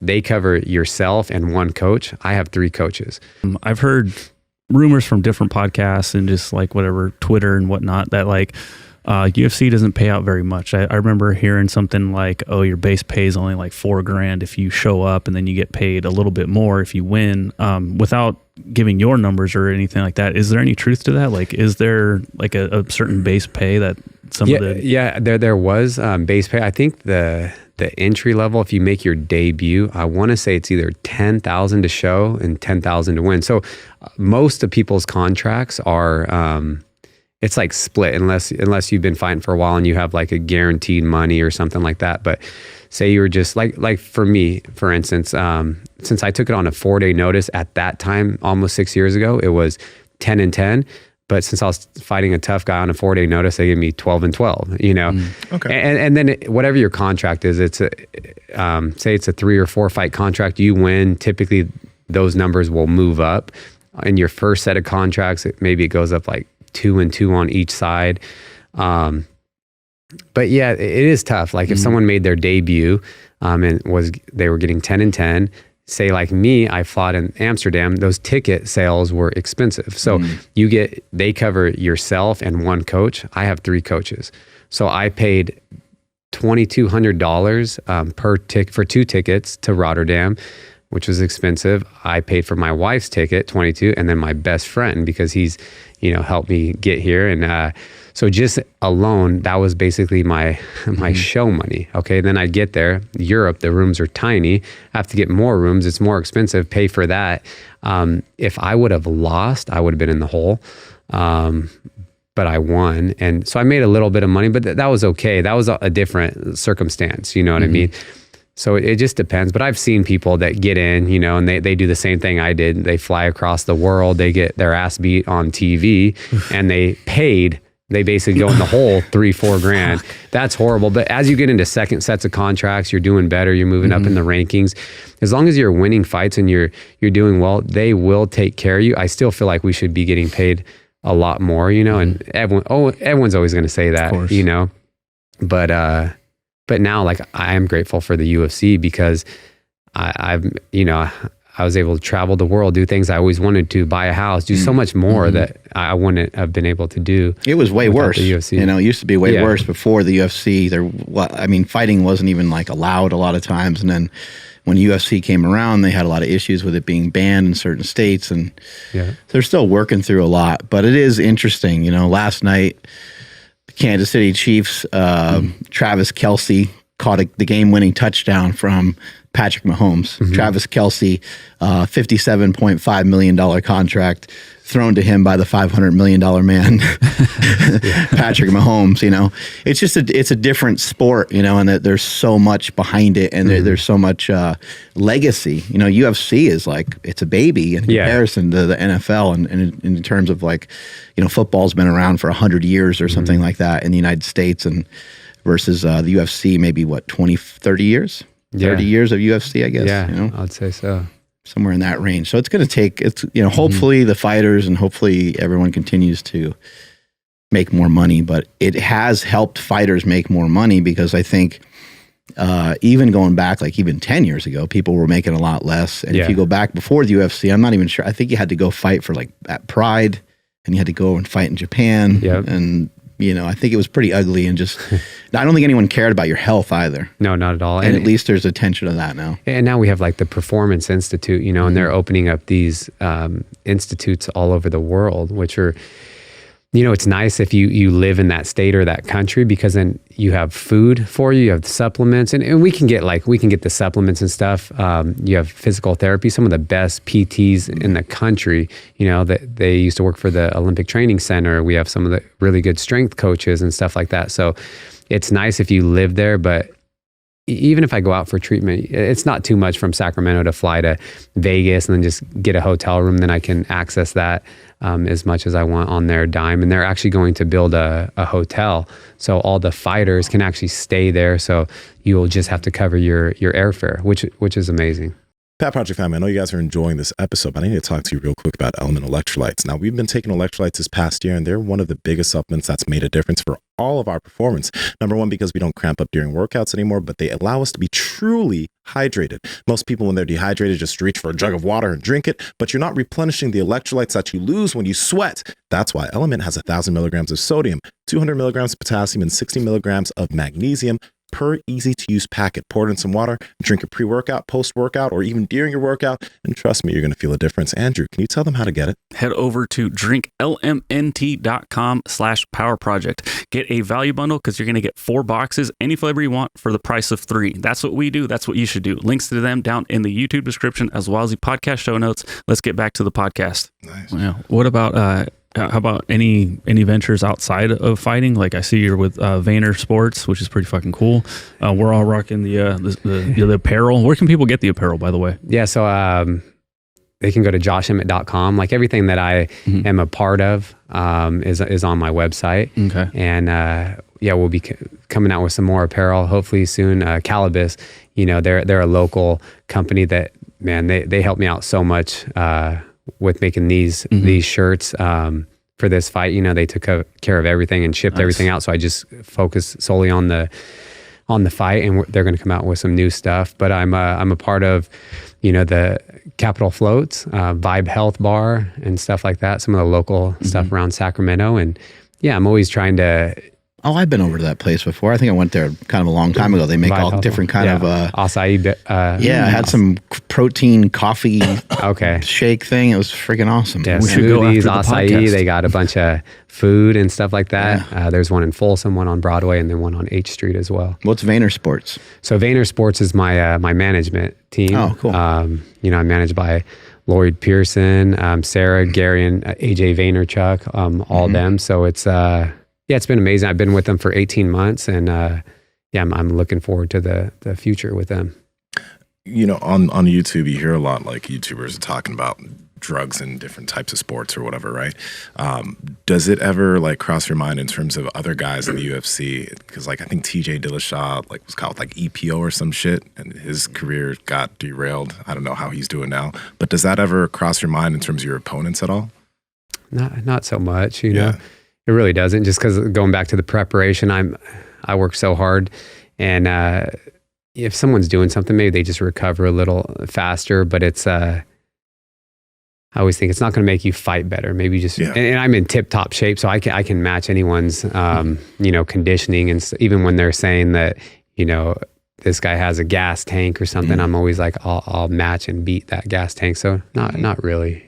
they cover yourself and one coach. I have 3 coaches. I've heard rumors from different podcasts and just like whatever, Twitter and whatnot, that like UFC doesn't pay out very much. I remember hearing something like, oh, your base pay is only like $4,000 if you show up, and then you get paid a little bit more if you win. Without giving your numbers or anything like that, is there any truth to that? Like, is there like a certain base pay that some of the... Yeah, there was base pay. I think the entry level, if you make your debut, I want to say it's either $10,000 to show and $10,000 to win. So most of people's contracts are... it's like split unless you've been fighting for a while and you have like a guaranteed money or something like that. But say you were just like for me, for instance, since I took it on a 4-day notice at that time, almost 6 years ago, it was 10 and 10. But since I was fighting a tough guy on a 4-day notice, they gave me 12 and 12, you know? Okay. And then whatever your contract is, it's say it's a 3 or 4 fight contract, you win, typically those numbers will move up. In your first set of contracts, maybe it goes up like 2 and 2 on each side. But yeah, it is tough. Like if someone made their debut and they were getting 10 and 10, say like me, I fought in Amsterdam, those ticket sales were expensive. So they cover yourself and one coach. I have 3 coaches. So I paid $2,200 per ticket for 2 tickets to Rotterdam, which was expensive. I paid for my wife's ticket, $22, and then my best friend, because he's, helped me get here. And so just alone, that was basically my show money. Okay, then I'd get there, Europe, the rooms are tiny. I have to get more rooms. It's more expensive, pay for that. If I would have lost, I would have been in the hole. But I won. And so I made a little bit of money, but that was okay. That was a different circumstance. You know what I mean? So it just depends. But I've seen people that get in, and they do the same thing I did. They fly across the world. They get their ass beat on TV and they basically go in the hole $3-4 grand. That's horrible. But as you get into second sets of contracts, you're doing better. You're moving up in the rankings. As long as you're winning fights and you're doing well, they will take care of you. I still feel like we should be getting paid a lot more, and everyone's always going to say that, but now, like, I am grateful for the UFC because I was able to travel the world, do ththings I always wanted to, buy a house, do so much more that I wouldn't have been able to do. It was way worse. The UFC. It used to be way worse before the UFC. Fighting wasn't even like allowed a lot of times. And then when UFC came around, they had a lot of issues with it being banned in certain states. And they're still working through a lot. But it is interesting. Last night, Kansas City Chiefs, Travis Kelce caught the game-winning touchdown from Patrick Mahomes. Travis Kelce, $57.5 million contract thrown to him by the $500 million man, Patrick Mahomes. It's just it's a different sport, and that there's so much behind it, and there's so much legacy. UFC is like, it's a baby in comparison to the NFL, and in terms of like, football's been around for 100 years or something like that in the United States, and versus the UFC, maybe 30 years? 30 years of UFC, I guess. Yeah, I'd say so. Somewhere in that range. So it's going to take, hopefully the fighters and hopefully everyone continues to make more money, but it has helped fighters make more money because I think even going back, like even 10 years ago, people were making a lot less. And if you go back before the UFC, I'm not even sure. I think you had to go fight for like at Pride and you had to go and fight in Japan. And I think it was pretty ugly and just, I don't think anyone cared about your health either. No, not at all. And at least there's attention to that now. And now we have like the Performance Institute, and they're opening up these institutes all over the world, which are, it's nice if you live in that state or that country because then you have food for you have supplements, and we can get the supplements and stuff. You have physical therapy, some of the best PTs in the country, that they used to work for the Olympic Training Center. We have some of the really good strength coaches and stuff like that. So it's nice if you live there, but even if I go out for treatment, it's not too much from Sacramento to fly to Vegas and then just get a hotel room. Then I can access that as much as I want on their dime. And they're actually going to build a hotel. So all the fighters can actually stay there. So you'll just have to cover your airfare, which is amazing. Pat Project family, I know you guys are enjoying this episode, but I need to talk to you real quick about Element electrolytes. Now, we've been taking electrolytes this past year, and they're one of the biggest supplements that's made a difference for all of our performance. Number one, because we don't cramp up during workouts anymore, but they allow us to be truly hydrated. Most people, when they're dehydrated, just reach for a jug of water and drink it, but you're not replenishing the electrolytes that you lose when you sweat. That's why Element has 1,000 milligrams of sodium, 200 milligrams of potassium, and 60 milligrams of magnesium per easy-to-use packet. Pour it in some water, drink it pre-workout, post-workout, or even during your workout, and trust me, you're going to feel a difference. Andrew, can you tell them how to get it? Head over to drinklmnt.com/powerproject. Get a value bundle because you're going to get 4 boxes, any flavor you want, for the price of 3. That's what we do. That's what you should do. Links to them down in the YouTube description as well as the podcast show notes. Let's get back to the podcast. Nice. Yeah. What about how about any ventures outside of fighting? Like I see you're with Vayner Sports, which is pretty fucking cool. We're all rocking the apparel. Where can people get the apparel, by the way? Yeah, so they can go to joshemmett.com. Like everything that I am a part of is on my website. Okay. And we'll be coming out with some more apparel hopefully soon. Calibus, they're a local company that, man, they helped me out so much with making these shirts for this fight. They took care of everything and shipped everything out. So I just focused solely on the fight, and they're going to come out with some new stuff. But I'm a part of, the Capital Floats, Vibe Health Bar and stuff like that. Some of the local stuff around Sacramento. And yeah, I'm always trying to. Oh, I've been over to that place before. I think I went there kind of a long time ago. They make all different kind of acai. I had some protein coffee shake thing. It was freaking awesome. Yeah, We should go smoothies, after the acai. podcast. They got a bunch of food and stuff like that. Yeah. There's one in Folsom, one on Broadway, and then one on H Street as well. What's Vayner Sports? So Vayner Sports is my my management team. Oh, cool. I'm managed by Lloyd Pearson, Sarah, Gary, and AJ Vaynerchuk, all of them. So it's it's been amazing. I've been with them for 18 months, and I'm looking forward to the future with them. On YouTube, you hear a lot like YouTubers are talking about drugs and different types of sports or whatever, right? Does it ever cross your mind in terms of other guys in the UFC? Because I think TJ Dillashaw was caught with EPO or some shit, and his career got derailed. I don't know how he's doing now, but does that ever cross your mind in terms of your opponents at all? Not so much, It really doesn't. Just because going back to the preparation, I work so hard, and if someone's doing something, maybe they just recover a little faster. But it's I always think it's not going to make you fight better. Maybe just and I'm in tip top shape, so I can match anyone's conditioning, and even when they're saying that this guy has a gas tank or something, I'm always like I'll match and beat that gas tank. So not really,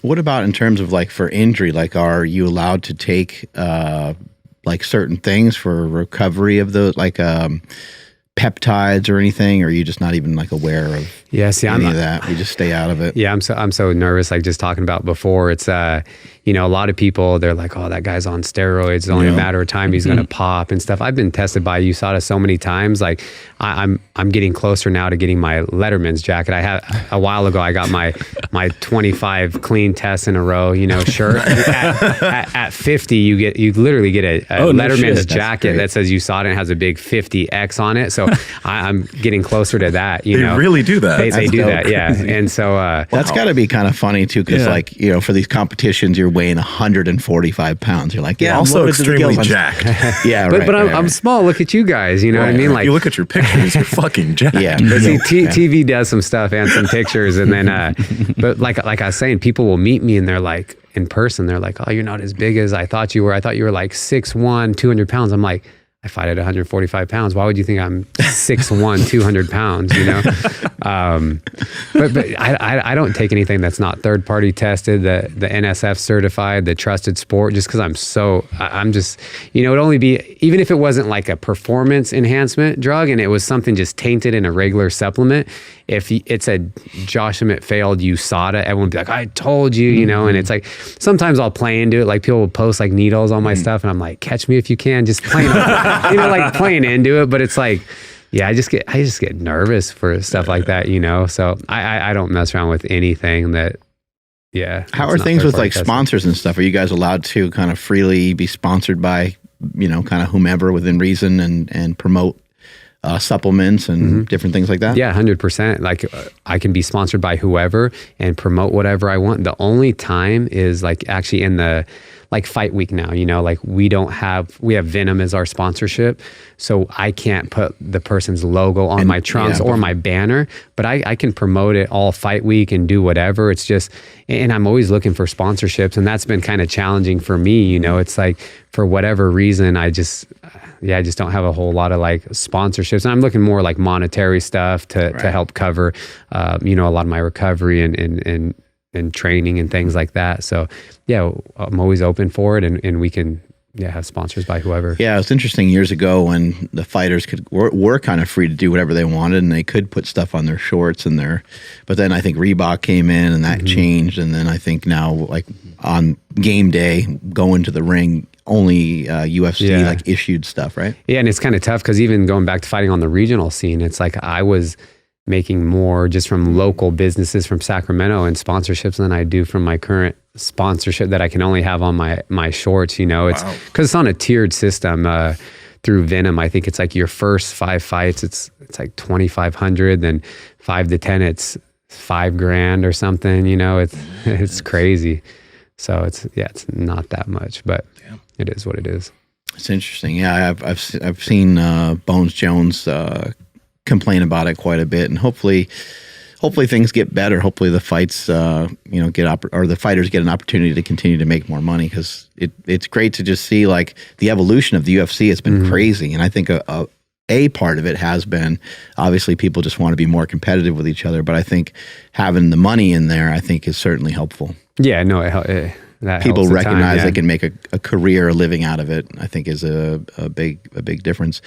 What about in terms of for injury? Are you allowed to take certain things for recovery of those, peptides or anything? Or are you just not even aware of any of that? You just stay out of it. Yeah, I'm so nervous. Just talking about before, it's a lot of people, they're like, oh, that guy's on steroids. It's only a matter of time he's going to pop and stuff. I've been tested by USADA so many times. I'm getting closer now to getting my Letterman's jacket. I had a while ago. I got my 25 clean tests in a row. Shirt. At 50, you literally get a Letterman's jacket that says USADA and has a big 50X on it. So I'm getting closer to that. They really do that. They do that, yeah. And so that's got to be kind of funny too, because for these competitions, you're weighing 145 pounds. You're like, also extremely jacked. But I'm small. Look at you guys. You know what I mean? If you look at your pictures, you're fucking jacked. Yeah. But see, TV does some stuff and some pictures, and then but like I was saying, people will meet me and they're like, in person, they're like, oh, you're not as big as I thought you were. I thought you were 6'1", 200 pounds. I'm like, I fight at 145 pounds. Why would you think I'm 6'1", 200 pounds, But I don't take anything that's not third-party tested, the NSF certified, the trusted sport, just because I'm just, it'd only be, even if it wasn't a performance enhancement drug and it was something just tainted in a regular supplement, if it said Josh Emmett failed USADA, everyone would be like, I told you, and it's sometimes I'll play into it. People will post needles on my stuff and I'm like, catch me if you can, just playing, playing into it. But it's I just get nervous for stuff like that, so I don't mess around with anything that, How are things with sponsors and stuff? Are you guys allowed to kind of freely be sponsored by, kind of whomever within reason and promote supplements and different things like that? Yeah, 100%. Like I can be sponsored by whoever and promote whatever I want. The only time is like actually in the like fight week now, you know, like we have Venom as our sponsorship. So I can't put the person's logo on my trunks or my banner, but I can promote it all fight week and do whatever. It's just, and I'm always looking for sponsorships, and that's been kind of challenging for me. You know, it's like for whatever reason, I just don't have a whole lot of like sponsorships. And I'm looking more like monetary stuff to help cover, you know, a lot of my recovery and training and things like that. So yeah, I'm always open for it, and we can have sponsors by whoever. Yeah, it's interesting years ago when the fighters were kind of free to do whatever they wanted, and they could put stuff on their shorts and but then I think Reebok came in and that changed, and then I think now like on game day going to the ring, only UFC like issued stuff, right? Yeah, and it's kind of tough because even going back to fighting on the regional scene, it's like I was making more just from local businesses from Sacramento and sponsorships than I do from my current sponsorship that I can only have on my shorts. You know, it's because it's on a tiered system through Venom. I think it's like your first 5 fights, it's like 2,500, then 5 to 10, it's $5,000 or something. You know, it's crazy. So it's not that much, but it is what it is. It's interesting. Yeah, I've seen Bones Jones complain about it quite a bit, and hopefully things get better. Hopefully the fights, you know, the fighters get an opportunity to continue to make more money, because it's great to just see like the evolution of the UFC. It's been crazy, and I think a part of it has been obviously people just want to be more competitive with each other, but I think having the money in there, I think, is certainly helpful. Yeah, no, that people recognize they can make a career, a living out of it. I think is a big difference.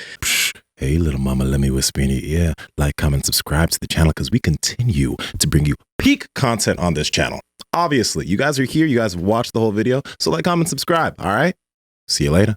Hey, little mama, let me whisper in your ear. Like, comment, subscribe to the channel, because we continue to bring you peak content on this channel. Obviously, you guys are here. You guys have watched the whole video. So like, comment, subscribe. All right. See you later.